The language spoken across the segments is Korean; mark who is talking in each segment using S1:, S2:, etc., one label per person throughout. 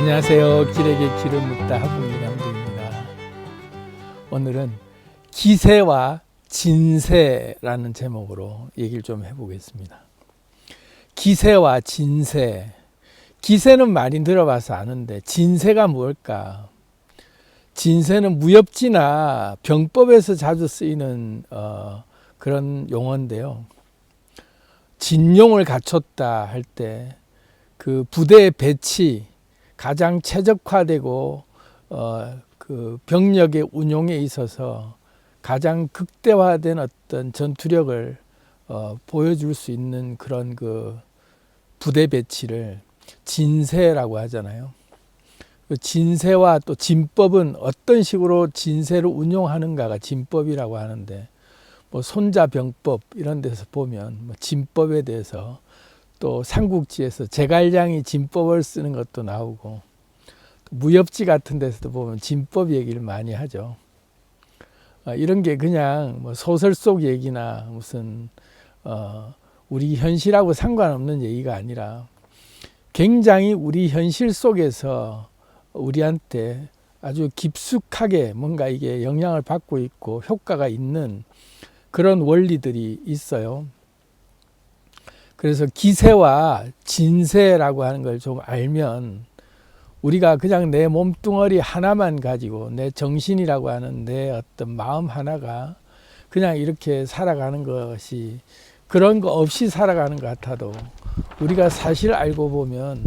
S1: 안녕하세요. 길에게 길을 묻다 하부민 강도입니다. 오늘은 기세와 진세라는 제목으로 얘기를 좀 해보겠습니다. 기세와 진세. 기세는 많이 들어봐서 아는데 진세가 뭘까? 진세는 무협지나 병법에서 자주 쓰이는 그런 용어인데요. 진용을 갖췄다 할 때 그 부대의 배치, 가장 최적화되고 그 병력의 운용에 있어서 가장 극대화된 어떤 전투력을 보여줄 수 있는 그런 그 부대 배치를 진세라고 하잖아요. 그 진세와 또 진법은 어떤 식으로 진세를 운용하는가가 진법이라고 하는데, 뭐 손자병법 이런 데서 보면 뭐 진법에 대해서, 또 삼국지에서 제갈량이 진법을 쓰는 것도 나오고, 무협지 같은 데서도 보면 진법 얘기를 많이 하죠. 이런 게 그냥 뭐 소설 속 얘기나 무슨 우리 현실하고 상관없는 얘기가 아니라 굉장히 우리 현실 속에서 우리한테 아주 깊숙하게 뭔가 이게 영향을 받고 있고 효과가 있는 그런 원리들이 있어요. 그래서 기세와 진세라고 하는 걸 좀 알면 우리가 그냥 내 몸뚱어리 하나만 가지고 내 정신이라고 하는 내 어떤 마음 하나가 그냥 이렇게 살아가는 것이, 그런 거 없이 살아가는 것 같아도 우리가 사실 알고 보면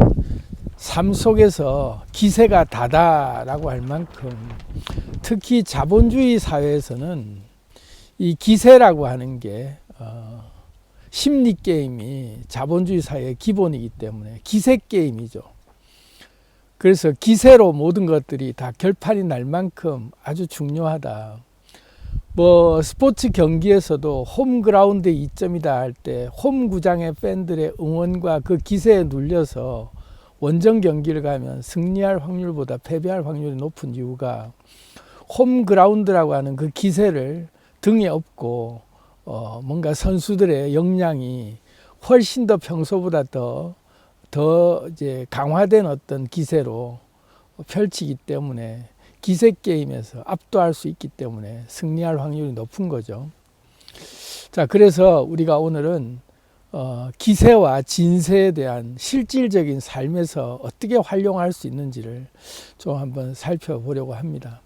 S1: 삶 속에서 기세가 다다라고 할 만큼, 특히 자본주의 사회에서는 이 기세라고 하는 게 심리 게임이 자본주의 사회의 기본이기 때문에 기세 게임이죠. 그래서 기세로 모든 것들이 다 결판이 날 만큼 아주 중요하다. 뭐 스포츠 경기에서도 홈그라운드 2점이다 할 때 홈구장의 팬들의 응원과 그 기세에 눌려서 원정 경기를 가면 승리할 확률보다 패배할 확률이 높은 이유가 홈그라운드라고 하는 그 기세를 등에 업고 뭔가 선수들의 역량이 훨씬 더 평소보다 더 이제 강화된 어떤 기세로 펼치기 때문에 기세 게임에서 압도할 수 있기 때문에 승리할 확률이 높은 거죠. 자, 그래서 우리가 오늘은 기세와 진세에 대한 실질적인 삶에서 어떻게 활용할 수 있는지를 좀 한번 살펴보려고 합니다.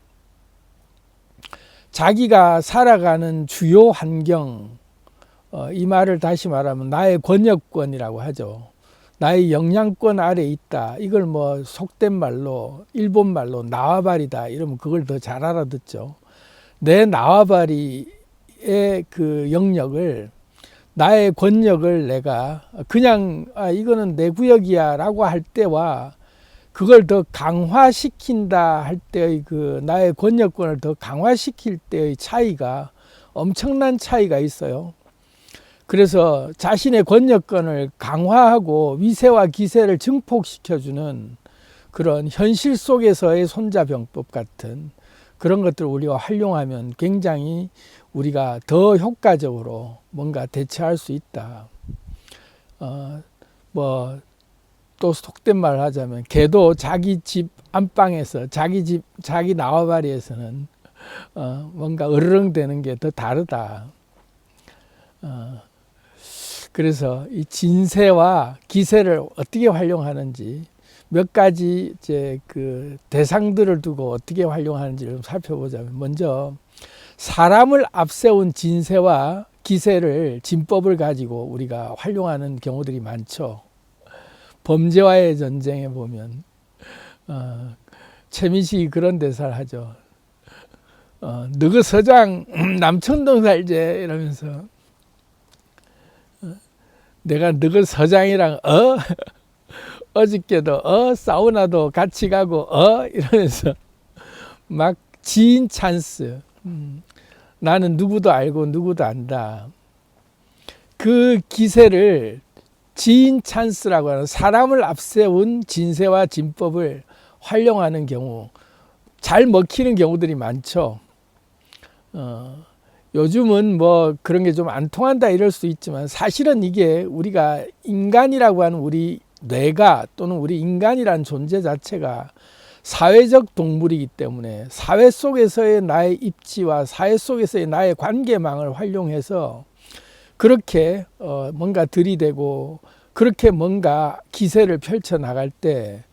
S1: 자기가 살아가는 주요 환경, 이 말을 다시 말하면 나의 권역권이라고 하죠. 나의 영향권 아래에 있다. 이걸 뭐 속된 말로, 일본 말로 나와바리다 이러면 그걸 더 잘 알아듣죠. 내 나와바리의 그 영역을, 나의 권역을 내가 그냥 이거는 내 구역이야 라고 할 때와 그걸 더 강화시킨다 할 때의 그 나의 권역권을 더 강화시킬 때의 차이가, 엄청난 차이가 있어요. 그래서 자신의 권역권을 강화하고 위세와 기세를 증폭시켜주는 그런 현실 속에서의 손자병법 같은 그런 것들을 우리가 활용하면 굉장히 우리가 더 효과적으로 뭔가 대처할 수 있다. 또 속된 말을 하자면 개도 자기 집 안방에서, 자기 집 자기 나와바리에서는 뭔가 으르렁대는 게 더 다르다. 그래서 이 진세와 기세를 어떻게 활용하는지 몇 가지 이제 그 대상들을 두고 어떻게 활용하는지를 좀 살펴보자면, 먼저 사람을 앞세운 진세와 기세를, 진법을 가지고 우리가 활용하는 경우들이 많죠. 범죄와의 전쟁에 보면 최민식이 그런 대사를 하죠. 너그 서장 남천동 살제 이러면서, 내가 너그 서장이랑 어저께도 사우나도 같이 가고 이러면서 막 지인 찬스, 나는 누구도 알고 누구도 안다. 그 기세를 지인 찬스라고 하는, 사람을 앞세운 진세와 진법을 활용하는 경우 잘 먹히는 경우들이 많죠. 요즘은 뭐 그런 게 좀 안 통한다 이럴 수 있지만, 사실은 이게 우리가 인간이라고 하는 우리 뇌가 또는 우리 인간이란 존재 자체가 사회적 동물이기 때문에 사회 속에서의 나의 입지와 사회 속에서의 나의 관계망을 활용해서 그렇게 뭔가 들이대고 그렇게 뭔가 기세를 펼쳐 나갈 때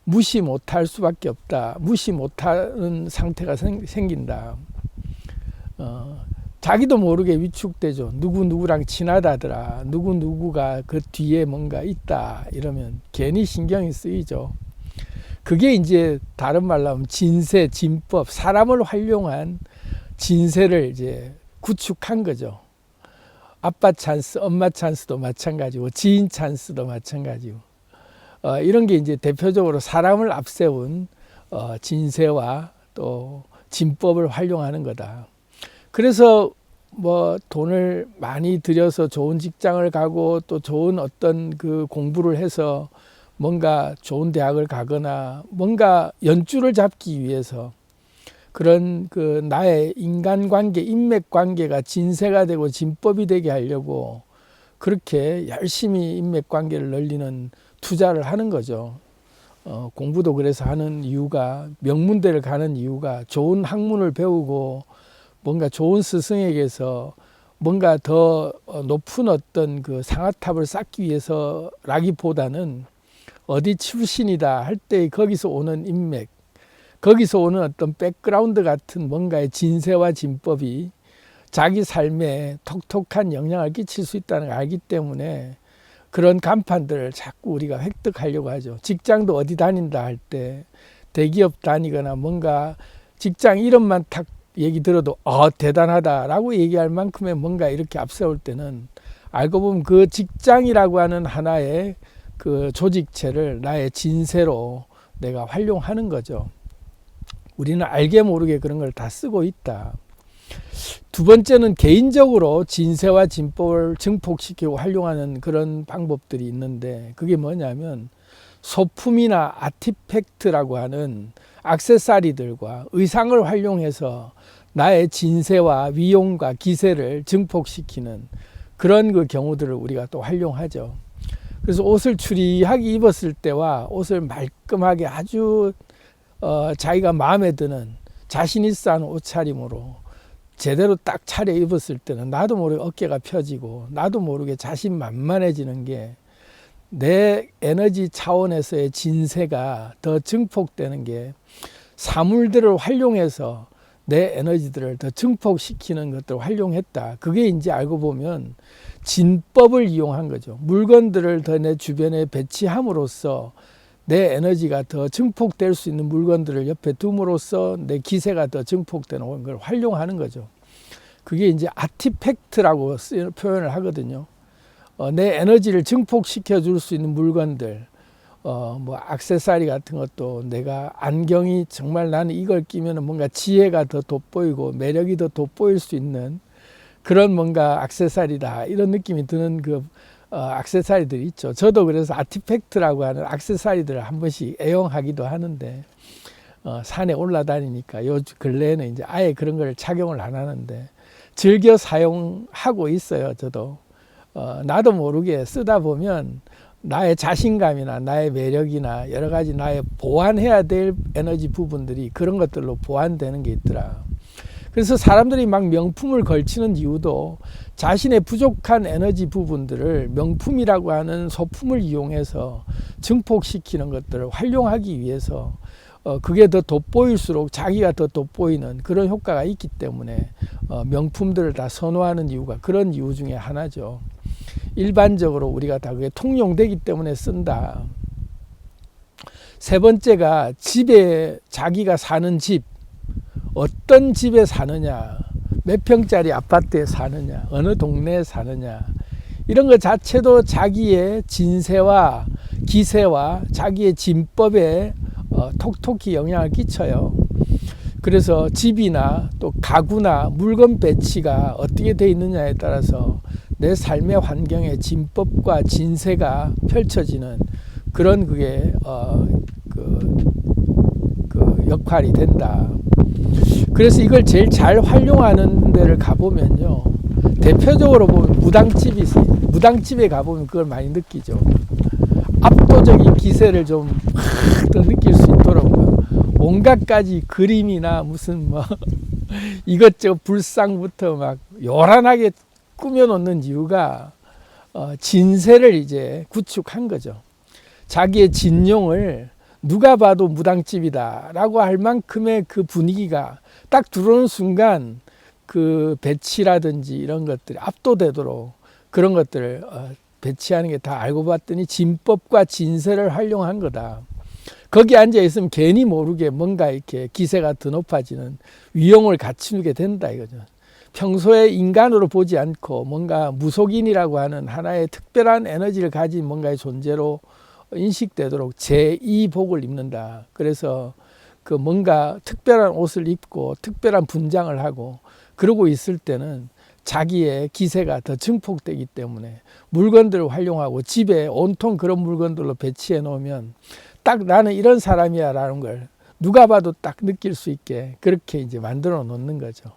S1: 무시 못할 수밖에 없다. 무시 못하는 상태가 생긴다. 자기도 모르게 위축되죠. 누구랑 친하다더라. 누구가 그 뒤에 뭔가 있다. 이러면 괜히 신경이 쓰이죠. 그게 이제 다른 말로 하면 진세, 진법, 사람을 활용한 진세를 이제 구축한 거죠. 아빠 찬스, 엄마 찬스도 마찬가지고 지인 찬스도 마찬가지고 이런 게 이제 대표적으로 사람을 앞세운 진세와 또 진법을 활용하는 거다. 그래서 뭐 돈을 많이 들여서 좋은 직장을 가고 또 좋은 어떤 그 공부를 해서 뭔가 좋은 대학을 가거나 뭔가 연줄을 잡기 위해서 그런 그 나의 인간관계, 인맥관계가 진세가 되고 진법이 되게 하려고 그렇게 열심히 인맥관계를 늘리는 투자를 하는 거죠. 공부도 그래서 하는 이유가, 명문대를 가는 이유가 좋은 학문을 배우고 뭔가 좋은 스승에게서 뭔가 더 높은 어떤 그 상아탑을 쌓기 위해서라기보다는 어디 출신이다 할 때 거기서 오는 인맥, 거기서 오는 어떤 백그라운드 같은 뭔가의 진세와 진법이 자기 삶에 톡톡한 영향을 끼칠 수 있다는 걸 알기 때문에 그런 간판들을 자꾸 우리가 획득하려고 하죠. 직장도 어디 다닌다 할 때 대기업 다니거나 뭔가 직장 이름만 탁 얘기 들어도 대단하다라고 얘기할 만큼의 뭔가 이렇게 앞세울 때는 알고 보면 그 직장이라고 하는 하나의 그 조직체를 나의 진세로 내가 활용하는 거죠. 우리는 알게 모르게 그런 걸 다 쓰고 있다. 두 번째는 개인적으로 진세와 진법을 증폭시키고 활용하는 그런 방법들이 있는데 그게 뭐냐면 소품이나 아티팩트라고 하는 액세서리들과 의상을 활용해서 나의 진세와 위용과 기세를 증폭시키는 그런 그 경우들을 우리가 또 활용하죠. 그래서 옷을 추리하게 입었을 때와 옷을 말끔하게 아주 자기가 마음에 드는 자신 있어 하는 옷차림으로 제대로 딱 차려 입었을 때는 나도 모르게 어깨가 펴지고 나도 모르게 자신만만해지는 게 내 에너지 차원에서의 진세가 더 증폭되는 게 사물들을 활용해서 내 에너지들을 더 증폭시키는 것들을 활용했다. 그게 이제 알고 보면 진법을 이용한 거죠. 물건들을 더 내 주변에 배치함으로써 내 에너지가 더 증폭될 수 있는 물건들을 옆에 둠으로써 내 기세가 더 증폭되는 걸 활용하는 거죠. 그게 이제 아티팩트라고 표현을 하거든요. 내 에너지를 증폭시켜 줄 수 있는 물건들, 뭐 액세서리 같은 것도 내가 안경이 정말 나는 이걸 끼면 뭔가 지혜가 더 돋보이고 매력이 더 돋보일 수 있는 그런 뭔가 액세서리다 이런 느낌이 드는 그 액세서리들이 있죠. 저도 그래서 아티팩트라고 하는 액세서리들을 한 번씩 애용하기도 하는데 산에 올라다니니까 요 근래에는 이제 아예 그런 걸 착용을 안 하는데 즐겨 사용하고 있어요. 저도 나도 모르게 쓰다 보면 나의 자신감이나 나의 매력이나 여러 가지 나의 보완해야 될 에너지 부분들이 그런 것들로 보완되는 게 있더라. 그래서 사람들이 막 명품을 걸치는 이유도 자신의 부족한 에너지 부분들을 명품이라고 하는 소품을 이용해서 증폭시키는 것들을 활용하기 위해서 그게 더 돋보일수록 자기가 더 돋보이는 그런 효과가 있기 때문에 명품들을 다 선호하는 이유가 그런 이유 중에 하나죠. 일반적으로 우리가 다 그게 통용되기 때문에 쓴다. 세 번째가 집에 자기가 사는 집, 어떤 집에 사느냐, 몇 평짜리 아파트에 사느냐, 어느 동네에 사느냐 이런 것 자체도 자기의 진세와 기세와 자기의 진법에 톡톡히 영향을 끼쳐요. 그래서 집이나 또 가구나 물건 배치가 어떻게 되어 있느냐에 따라서 내 삶의 환경에 진법과 진세가 펼쳐지는 그런 그게 그 역할이 된다. 그래서 이걸 제일 잘 활용하는 데를 가보면요. 대표적으로 보면 무당집이 있어요. 무당집에 가보면 그걸 많이 느끼죠. 압도적인 기세를 좀 더 느낄 수 있도록 온갖 가지 그림이나 무슨 뭐 이것저것 불상부터 막 요란하게 꾸며놓는 이유가 진세를 이제 구축한 거죠. 자기의 진용을 누가 봐도 무당집이다 라고 할 만큼의 그 분위기가 딱 들어오는 순간 그 배치라든지 이런 것들이 압도되도록 그런 것들을 배치하는 게 다 알고 봤더니 진법과 진세를 활용한 거다. 거기 앉아 있으면 괜히 모르게 뭔가 이렇게 기세가 더 높아지는 위용을 갖추게 된다 이거죠. 평소에 인간으로 보지 않고 뭔가 무속인이라고 하는 하나의 특별한 에너지를 가진 뭔가의 존재로 인식되도록 제2복을 입는다. 그래서 그 뭔가 특별한 옷을 입고 특별한 분장을 하고 그러고 있을 때는 자기의 기세가 더 증폭되기 때문에 물건들을 활용하고 집에 온통 그런 물건들로 배치해 놓으면 딱 나는 이런 사람이야 라는 걸 누가 봐도 딱 느낄 수 있게 그렇게 이제 만들어 놓는 거죠.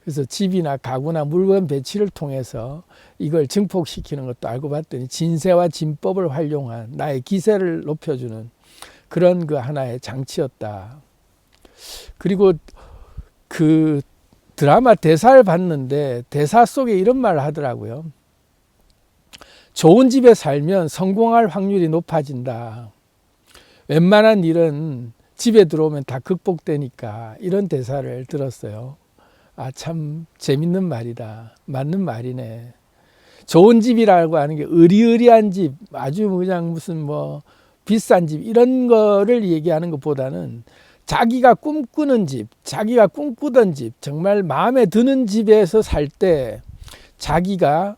S1: 그래서 집이나 가구나 물건 배치를 통해서 이걸 증폭시키는 것도 알고 봤더니 진세와 진법을 활용한 나의 기세를 높여주는 그런 그 하나의 장치였다. 그리고 그 드라마 대사를 봤는데 대사 속에 이런 말을 하더라고요. 좋은 집에 살면 성공할 확률이 높아진다. 웬만한 일은 집에 들어오면 다 극복되니까 이런 대사를 들었어요. 아, 참 재밌는 말이다. 맞는 말이네. 좋은 집이라고 하는 게 의리의리한 집, 아주 그냥 무슨 뭐 비싼 집 이런 거를 얘기하는 것보다는 자기가 꿈꾸는 집, 자기가 꿈꾸던 집, 정말 마음에 드는 집에서 살 때 자기가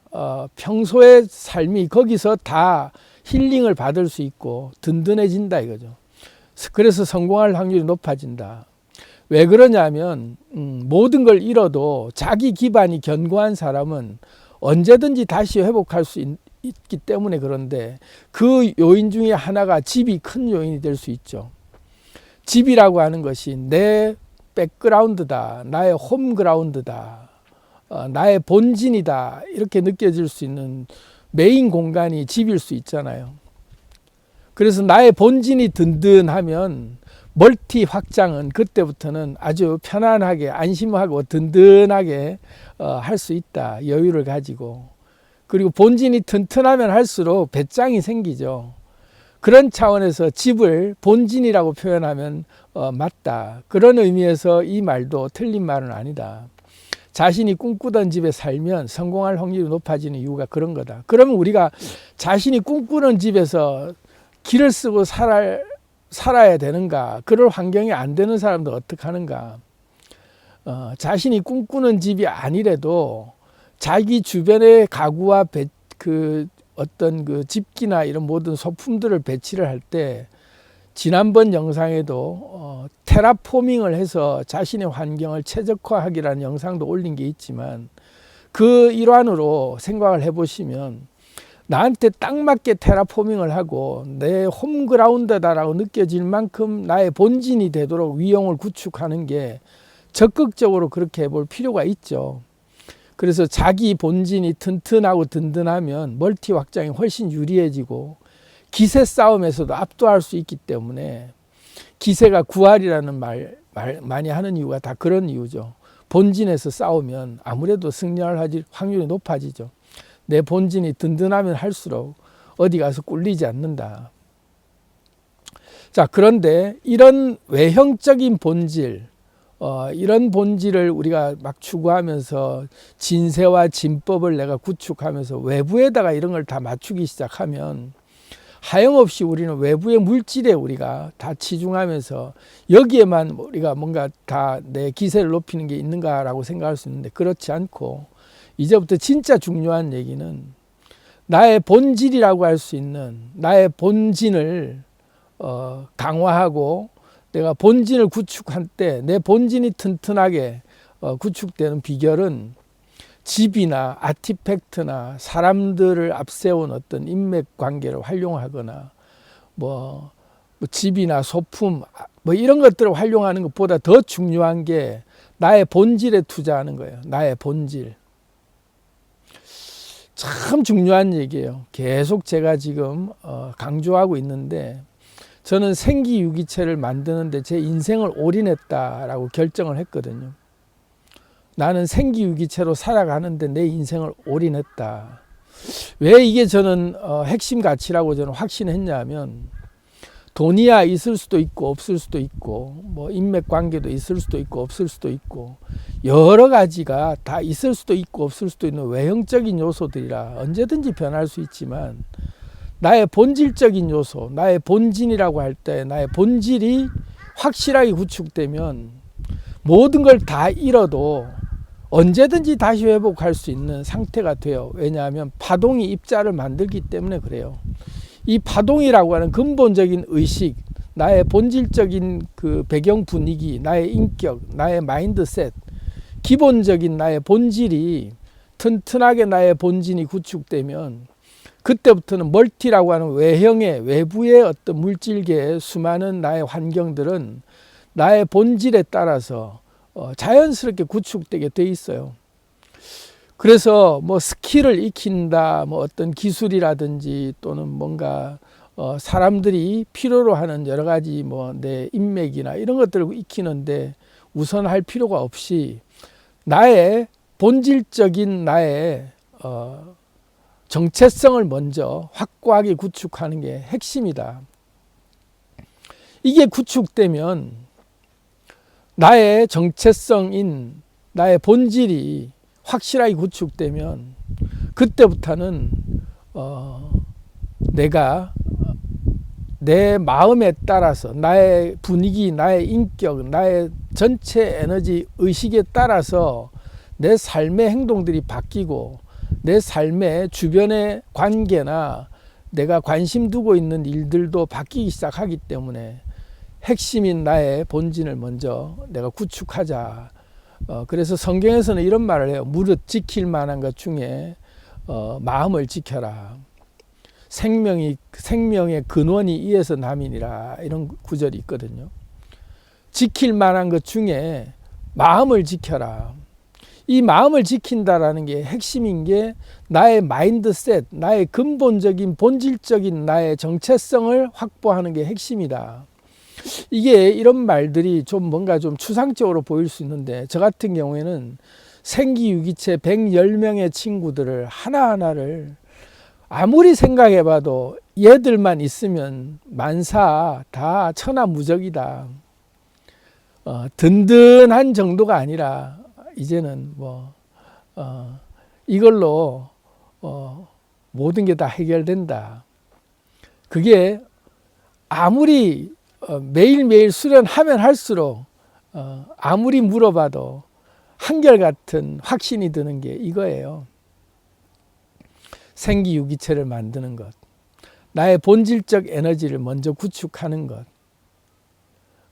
S1: 평소의 삶이 거기서 다 힐링을 받을 수 있고 든든해진다 이거죠. 그래서 성공할 확률이 높아진다. 왜 그러냐면 모든 걸 잃어도 자기 기반이 견고한 사람은 언제든지 다시 회복할 수 있기 때문에 그런데 그 요인 중에 하나가 집이 큰 요인이 될 수 있죠. 집이라고 하는 것이 내 백그라운드다. 나의 홈그라운드다. 나의 본진이다. 이렇게 느껴질 수 있는 메인 공간이 집일 수 있잖아요. 그래서 나의 본진이 든든하면 멀티 확장은 그때부터는 아주 편안하게 안심하고 든든하게 할 수 있다. 여유를 가지고. 그리고 본진이 튼튼하면 할수록 배짱이 생기죠. 그런 차원에서 집을 본진이라고 표현하면 맞다. 그런 의미에서 이 말도 틀린 말은 아니다. 자신이 꿈꾸던 집에 살면 성공할 확률이 높아지는 이유가 그런 거다. 그러면 우리가 자신이 꿈꾸는 집에서 길을 쓰고 살아야 되는가? 그럴 환경이 안 되는 사람도 어떻게 하는가? 자신이 꿈꾸는 집이 아니래도 자기 주변의 가구와 어떤 그 집기나 이런 모든 소품들을 배치를 할 때 지난번 영상에도 테라포밍을 해서 자신의 환경을 최적화하기라는 영상도 올린 게 있지만 그 일환으로 생각을 해보시면 나한테 딱 맞게 테라포밍을 하고 내 홈그라운드다라고 느껴질 만큼 나의 본진이 되도록 위용을 구축하는 게 적극적으로 그렇게 해볼 필요가 있죠. 그래서 자기 본진이 튼튼하고 든든하면 멀티 확장이 훨씬 유리해지고 기세 싸움에서도 압도할 수 있기 때문에 기세가 구할이라는 말 많이 하는 이유가 다 그런 이유죠. 본진에서 싸우면 아무래도 승리할 확률이 높아지죠. 내 본진이 든든하면 할수록 어디 가서 꿀리지 않는다. 자, 그런데 이런 외형적인 본질, 이런 본질을 우리가 막 추구하면서 진세와 진법을 내가 구축하면서 외부에다가 이런 걸 다 맞추기 시작하면 하염없이 우리는 외부의 물질에 우리가 다 치중하면서 여기에만 우리가 뭔가 다 내 기세를 높이는 게 있는가라고 생각할 수 있는데 그렇지 않고 이제부터 진짜 중요한 얘기는 나의 본질이라고 할 수 있는 나의 본진을 강화하고 내가 본진을 구축할 때 내 본진이 튼튼하게 구축되는 비결은 집이나 아티팩트나 사람들을 앞세운 어떤 인맥 관계를 활용하거나 뭐 집이나 소품 뭐 이런 것들을 활용하는 것보다 더 중요한 게 나의 본질에 투자하는 거예요. 나의 본질. 참 중요한 얘기예요. 계속 제가 지금 강조하고 있는데, 저는 생기유기체를 만드는데 제 인생을 올인했다라고 결정을 했거든요. 나는 생기유기체로 살아가는데 내 인생을 올인했다. 왜 이게 저는 핵심 가치라고 저는 확신했냐면, 돈이야 있을 수도 있고 없을 수도 있고, 뭐 인맥 관계도 있을 수도 있고 없을 수도 있고, 여러 가지가 다 있을 수도 있고 없을 수도 있는 외형적인 요소들이라 언제든지 변할 수 있지만, 나의 본질적인 요소, 나의 본진이라고 할 때 나의 본질이 확실하게 구축되면 모든 걸 다 잃어도 언제든지 다시 회복할 수 있는 상태가 돼요. 왜냐하면 파동이 입자를 만들기 때문에 그래요. 이 파동이라고 하는 근본적인 의식, 나의 본질적인 그 배경 분위기, 나의 인격, 나의 마인드셋, 기본적인 나의 본질이 튼튼하게 나의 본진이 구축되면, 그때부터는 멀티라고 하는 외형의 외부의 어떤 물질계의 수많은 나의 환경들은 나의 본질에 따라서 자연스럽게 구축되게 돼 있어요. 그래서 뭐 스킬을 익힌다, 뭐 어떤 기술이라든지 또는 뭔가 사람들이 필요로 하는 여러 가지 뭐 내 인맥이나 이런 것들을 익히는데 우선할 필요가 없이 나의 본질적인 나의 정체성을 먼저 확고하게 구축하는 게 핵심이다. 이게 구축되면 나의 정체성인 나의 본질이 확실하게 구축되면, 그때부터는 내가 내 마음에 따라서 나의 분위기, 나의 인격, 나의 전체 에너지 의식에 따라서 내 삶의 행동들이 바뀌고, 내 삶의 주변의 관계나 내가 관심 두고 있는 일들도 바뀌기 시작하기 때문에 핵심인 나의 본진을 먼저 내가 구축하자. 그래서 성경에서는 이런 말을 해요. 무릇 지킬 만한 것 중에 마음을 지켜라. 생명의 근원이 이에서 남이니라. 이런 구절이 있거든요. 지킬 만한 것 중에 마음을 지켜라. 이 마음을 지킨다라는 게 핵심인 게 나의 마인드셋, 나의 근본적인 본질적인 나의 정체성을 확보하는 게 핵심이다. 이게 이런 말들이 좀 뭔가 좀 추상적으로 보일 수 있는데, 저 같은 경우에는 생기유기체 110명의 친구들을 하나하나를 아무리 생각해봐도 얘들만 있으면 만사 다 천하무적이다. 든든한 정도가 아니라 이제는 뭐 이걸로 모든 게 다 해결된다. 그게 아무리 매일매일 수련하면 할수록 아무리 물어봐도 한결같은 확신이 드는 게 이거예요. 생기유기체를 만드는 것, 나의 본질적 에너지를 먼저 구축하는 것.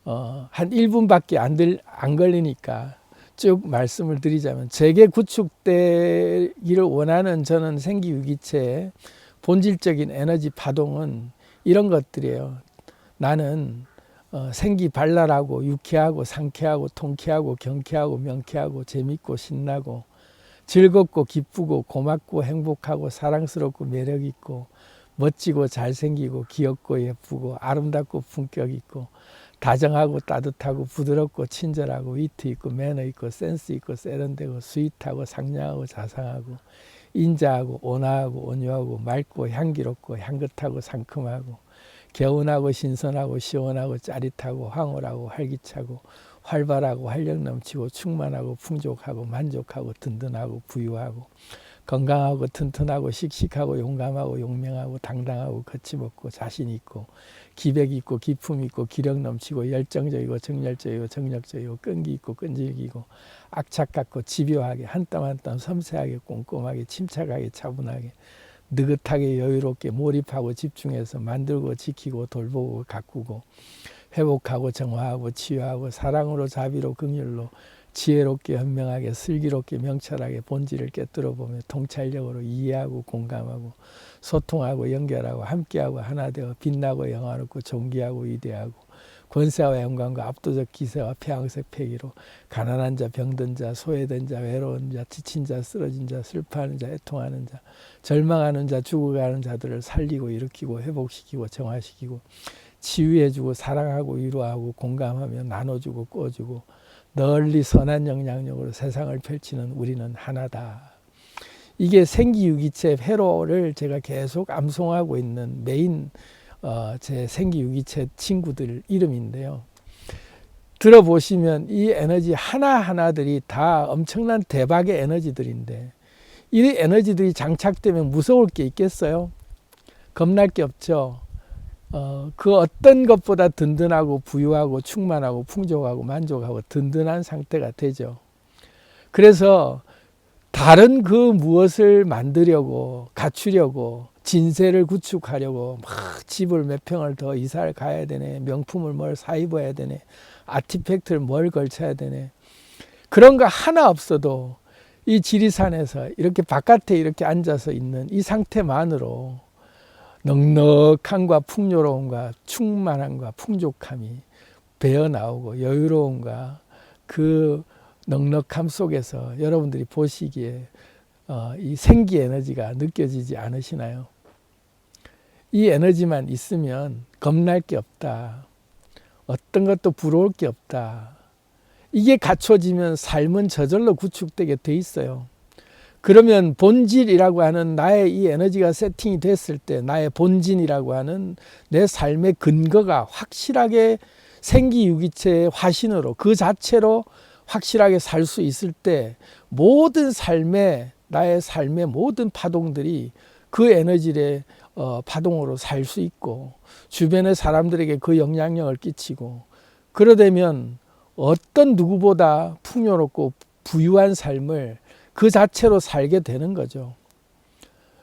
S1: 한 1분밖에 안 걸리니까 쭉 말씀을 드리자면, 제게 구축되기를 원하는 저는 생기유기체의 본질적인 에너지 파동은 이런 것들이에요. 나는 생기발랄하고 유쾌하고 상쾌하고 통쾌하고 경쾌하고 명쾌하고 재밌고 신나고 즐겁고 기쁘고 고맙고 행복하고 사랑스럽고 매력있고 멋지고 잘생기고 귀엽고 예쁘고 아름답고 품격있고 다정하고 따뜻하고 부드럽고 친절하고 위트 있고 매너 있고 센스 있고 세련되고 스윗하고 상냥하고 자상하고 인자하고 온화하고 온유하고 맑고 향기롭고 향긋하고 상큼하고 개운하고 신선하고 시원하고 짜릿하고 황홀하고 활기차고 활발하고 활력 넘치고 충만하고 풍족하고 만족하고 든든하고 부유하고 건강하고 튼튼하고 씩씩하고 용감하고 용맹하고 당당하고 거침없고 자신 있고 기백 있고 기품 있고 기력 넘치고 열정적이고 정열적이고 정력적이고 끈기 있고 끈질기고 악착 같고 집요하게 한 땀 한 땀 섬세하게 꼼꼼하게 침착하게 차분하게 느긋하게 여유롭게 몰입하고 집중해서 만들고 지키고 돌보고 가꾸고 회복하고 정화하고 치유하고 사랑으로 자비로 긍휼로 지혜롭게 현명하게 슬기롭게 명철하게 본질을 꿰뚫어보며 통찰력으로 이해하고 공감하고 소통하고 연결하고 함께하고 하나 되어 빛나고 영화롭고 존귀하고 위대하고 권세와 영광과 압도적 기세와 폐왕색 패기로 가난한 자, 병든 자, 소외된 자, 외로운 자, 지친 자, 쓰러진 자, 슬퍼하는 자, 애통하는 자, 절망하는 자, 죽어가는 자들을 살리고 일으키고 회복시키고 정화시키고 치유해주고 사랑하고 위로하고 공감하며 나눠주고 꿔주고 널리 선한 영향력으로 세상을 펼치는 우리는 하나다. 이게 생기유기체 회로를 제가 계속 암송하고 있는 메인 제 생기유기체 친구들 이름인데요. 들어보시면 이 에너지 하나하나들이 다 엄청난 대박의 에너지들인데 이 에너지들이 장착되면 무서울 게 있겠어요? 겁날 게 없죠. 그 어떤 것보다 든든하고 부유하고 충만하고 풍족하고 만족하고 든든한 상태가 되죠. 그래서 다른 그 무엇을 만들려고 갖추려고 진세를 구축하려고 막 집을 몇 평을 더 이사를 가야 되네, 명품을 뭘 사 입어야 되네, 아티팩트를 뭘 걸쳐야 되네, 그런 거 하나 없어도 이 지리산에서 이렇게 바깥에 이렇게 앉아서 있는 이 상태만으로 넉넉함과 풍요로움과 충만함과 풍족함이 배어나오고 여유로움과 그 넉넉함 속에서 여러분들이 보시기에 이 생기 에너지가 느껴지지 않으시나요? 이 에너지만 있으면 겁날 게 없다. 어떤 것도 부러울 게 없다. 이게 갖춰지면 삶은 저절로 구축되게 돼 있어요. 그러면 본질이라고 하는 나의 이 에너지가 세팅이 됐을 때 나의 본진이라고 하는 내 삶의 근거가 확실하게 생기유기체의 화신으로 그 자체로 확실하게 살 수 있을 때 모든 삶의 나의 삶의 모든 파동들이 그 에너지의 파동으로 살 수 있고 주변의 사람들에게 그 영향력을 끼치고 그러되면 어떤 누구보다 풍요롭고 부유한 삶을 그 자체로 살게 되는 거죠.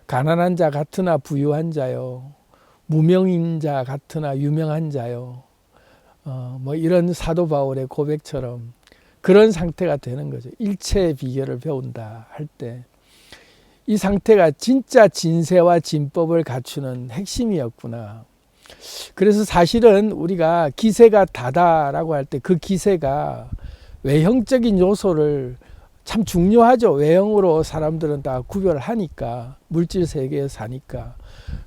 S1: 가난한 자 같으나 부유한 자요. 무명인 자 같으나 유명한 자요. 뭐 이런 사도 바울의 고백처럼 그런 상태가 되는 거죠. 일체의 비결을 배운다 할 때 이 상태가 진짜 진세와 진법을 갖추는 핵심이었구나. 그래서 사실은 우리가 기세가 다다라고 할 때 그 기세가 외형적인 요소를 참 중요하죠. 외형으로 사람들은 다 구별하니까 물질 세계에 사니까.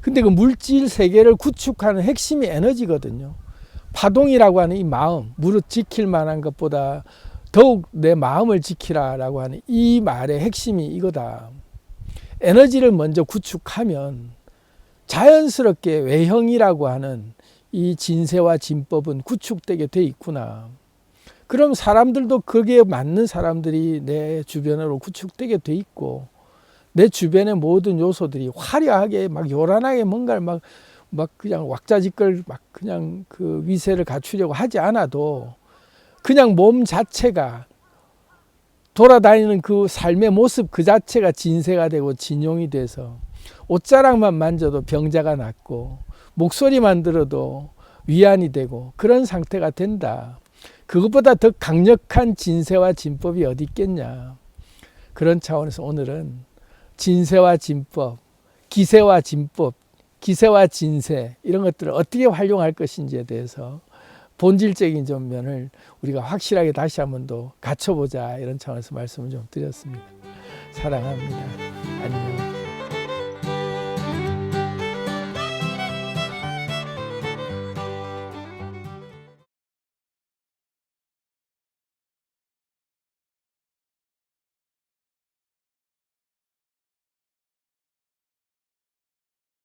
S1: 근데 그 물질 세계를 구축하는 핵심이 에너지거든요. 파동이라고 하는 이 마음, 무릇 지킬 만한 것보다 더욱 내 마음을 지키라라고 하는 이 말의 핵심이 이거다. 에너지를 먼저 구축하면 자연스럽게 외형이라고 하는 이 진세와 진법은 구축되게 돼 있구나. 그럼 사람들도 거기에 맞는 사람들이 내 주변으로 구축되게 돼 있고 내 주변의 모든 요소들이 화려하게 막 요란하게 뭔가를 막 그냥 왁자지껄 막 그냥 그 위세를 갖추려고 하지 않아도 그냥 몸 자체가 돌아다니는 그 삶의 모습 그 자체가 진세가 되고 진용이 돼서 옷자락만 만져도 병자가 낫고 목소리만 들어도 위안이 되고 그런 상태가 된다. 그것보다 더 강력한 진세와 진법이 어디 있겠냐. 그런 차원에서 오늘은 진세와 진법, 기세와 진법, 기세와 진세 이런 것들을 어떻게 활용할 것인지에 대해서 본질적인 좀 면을 우리가 확실하게 다시 한번 더 갖춰보자 이런 차원에서 말씀을 좀 드렸습니다. 사랑합니다.